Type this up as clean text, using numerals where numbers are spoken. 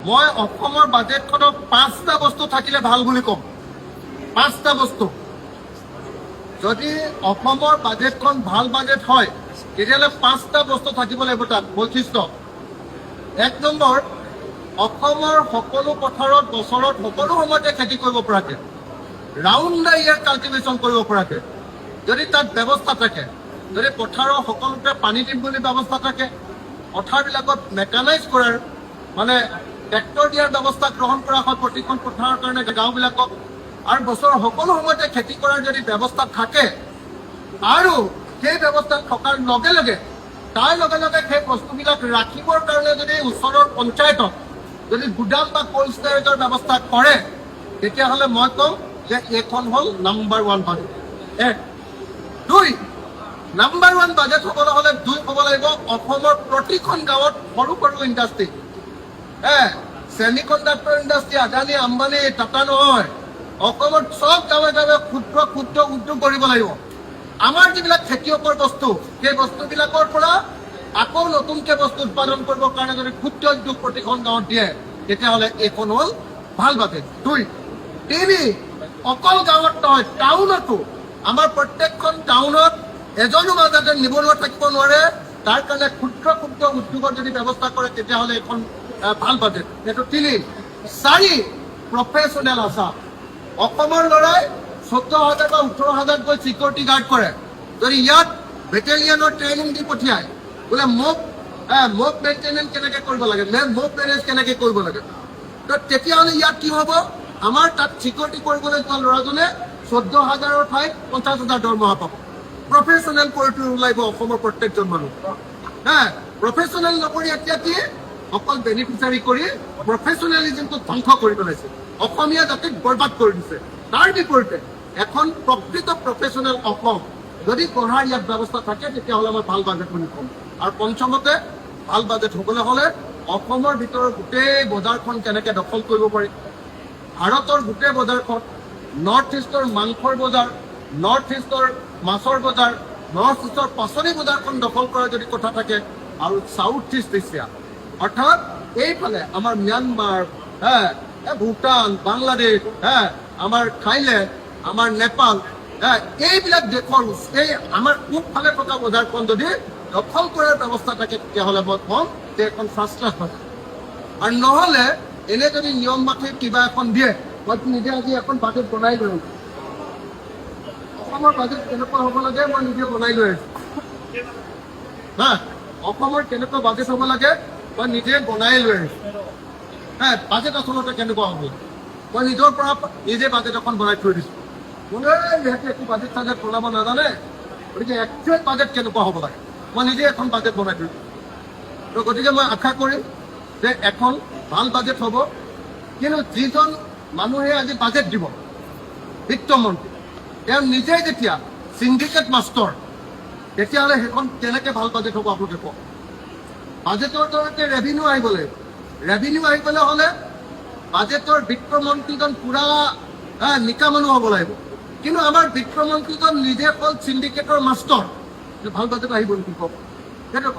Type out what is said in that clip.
মই অসমৰ বাজেটখনত 5টা বস্তু থাকিলে ভাল বুলি ক'ম। 5টা বস্তু। যদি অসমৰ বাজেটখন ভাল বাজেট হয় তেতিয়াহ'লে 5টা বস্তু থাকিব লাগিব তাত বৈশিষ্ট্য। 1 নম্বৰ, অসমৰ সকলো পথাৰত বছৰত সকলো সময়তে খেতি কৰিব পৰাকৈ, ৰাউণ্ড দ্য ইয়াৰ কাল্টিভেশ্যন কৰিব পৰাকৈ যদি তাত ব্যৱস্থা থাকে, যদি পথাৰৰ সকলোতে পানী দিম বুলি ব্যৱস্থা থাকে, পথাৰবিলাকত মেকানাইজ কৰাৰ মানে ট্ৰেক্টৰ দিয়াৰ ব্যৱস্থা গ্ৰহণ কৰা হয় প্ৰতিখন পথাৰৰ কাৰণে গাঁওবিলাকক, আৰু বছৰৰ সকলো সময়তে খেতি কৰাৰ যদি ব্যৱস্থা থাকে, আৰু সেই ব্যৱস্থা থকাৰ লগে লগে তাৰ লগে লগে সেই বস্তুবিলাক ৰাখিবৰ কাৰণে যদি ওচৰৰ পঞ্চায়তত যদি গুদাম বা কোল্ড ষ্টোৰেজৰ ব্যৱস্থা কৰে, তেতিয়াহ'লে মই ক'ম যে এইখন হ'ল নাম্বাৰ 1 বাজেট। 1। 2, নাম্বাৰ 1 বাজেট হ'বলৈ হ'লে 2 হ'ব লাগিব অসমৰ প্ৰতিখন গাঁৱত সৰু সৰু industry, semi conductor industry, Adani Ambani Tata নহয়, অসমৰ চব গাঁৱে গাঁৱে ক্ষুদ্ৰ ক্ষুদ্ৰ উদ্যোগ কৰিব লাগিব। আমাৰ যিবিলাক খেতিয়কৰ বস্তু, সেই বস্তুবিলাকৰ পৰা আকৌ নতুনকৈ বস্তু উৎপাদন কৰিবৰ কাৰণে যদি ক্ষুদ্ৰ উদ্যোগ প্ৰতিখন গাঁৱত দিয়ে, তেতিয়াহ'লে এইখন হ'ল ভাল বাজেট। 2। 3, অকল গাঁৱত নহয়, টাউনতো, আমাৰ প্ৰত্যেকখন টাউনত এজনো যাতে নিবনুৱা থাকিব নোৱাৰে, তাৰ কাৰণে ক্ষুদ্ৰ ক্ষুদ্ৰ উদ্যোগৰ যদি ব্যৱস্থা কৰে, তেতিয়াহ'লে এইখন ভাল বাজেট। এইটো 3। 4, প্ৰফেচনেল আছা। অসমৰ ল'ৰাই 14,000 বা 18,000 গৈ চিকিউৰিটি গাৰ্ড কৰে, যদি ইয়াত বেটেলিয়নৰ ট্ৰেইনিং দি পঠিয়ায়, বোলে মোক মেইনটেনেঞ্চ কেনেকৈ কৰিব লাগে, মোক মেনেজ কেনেকৈ কৰিব লাগে, তো তেতিয়াহ'লে ইয়াত কি হ'ব, আমাৰ তাত চিকিউৰিটি কৰিবলৈ যোৱা ল'ৰাজনে 14,000ৰ ঠাইত 50,000 দৰমহা পাব। প্ৰফেচনেল কৰি ওলাব অসমৰ প্ৰত্যেকজন মানুহ। প্ৰফেচনেল নকৰি এতিয়া কি অকল বেনিফিচিয়াৰী কৰি প্ৰফেচনেলিজিমটো ধ্বংস কৰি পেলাইছে, অসমীয়া জাতিক বৰবাদ কৰি দিছে। তাৰ বিপৰীতে এখন প্ৰকৃত প্ৰফেচনেল অসম যদি গঢ়াৰ ইয়াত ব্যৱস্থা থাকে, তেতিয়াহ'লে মই ভাল বাজেট বুলি ক'ম। আৰু পঞ্চমতে, ভাল বাজেট হ'বলৈ হ'লে অসমৰ ভিতৰত গোটেই বজাৰখন কেনেকৈ দখল কৰিব পাৰি, ভাৰতৰ গোটেই বজাৰখন, নৰ্থ ইষ্টৰ মাংসৰ বজাৰ, নৰ্থ ইষ্টৰ মাছৰ বজাৰ, নৰ্থ ইষ্টৰ পাচলি বজাৰখন দখল কৰাৰ যদি কথা থাকে, আৰু চাউথ ইষ্ট এছিয়া অৰ্থাৎ এইফালে আমাৰ ম্যানমাৰ, ভূটান, বাংলাদেশ, আমাৰ থাইলেণ্ড, আমাৰ নেপাল, এইবিলাক দেশৰ এই আমাৰ পূবফালে থকা বজাৰখন যদি দখল কৰাৰ ব্যৱস্থা থাকে, তেতিয়াহ'লে মই ক'ম যে এখন ফাৰ্ষ্ট ক্লাছ বাজেট। আৰু নহ'লে এনে যদি নিয়ম মাফি কিবা এখন দিয়ে, মই নিজে আজি এখন বাজেট বনাই লৈ আছোঁ। অসমৰ বাজেট কেনেকুৱা হ'ব লাগে মই নিজে বনাই লৈ আছোঁ। অসমৰ কেনেকুৱা বাজেট হ'ব লাগে মই নিজে বনাই লৈ আহিছোঁ। বাজেট আচলতে কেনেকুৱা হ'ব, মই নিজৰ পৰা নিজে বাজেট এখন বনাই থৈ দিছোঁ। কোনে যিহেতু একো বাজেট চাজেট বনাব নাজানে, গতিকে একচুৱেল বাজেট কেনেকুৱা হ'ব লাগে মই নিজে এখন বাজেট বনাই থৈ দিছোঁ। তো গতিকে মই আশা কৰিম যে এখন ভাল বাজেট হ'ব। কিন্তু যিজন মানুহে আজি বাজেট দিব, বিত্তমন্ত্ৰী, তেওঁ নিজেই যেতিয়া চিণ্ডিকেট মাষ্টৰ, তেতিয়াহ'লে সেইখন কেনেকৈ ভাল বাজেট হ'ব আপোনালোকে কওক। বাজেটৰ জৰিয়তে ৰেভিনিউ আহিব লাগিব। ৰেভিনিউ আহিবলৈ হ'লে বাজেটৰ বিত্তমন্ত্ৰীজন পুৰা নিকা মানুহ হ'ব লাগিব। কিন্তু আমাৰ বিত্তমন্ত্ৰীজন নিজে হ'ল চিণ্ডিকেটৰ মাষ্টৰ, ভাল বাজেট আহিব নেকি কওক, সেইটো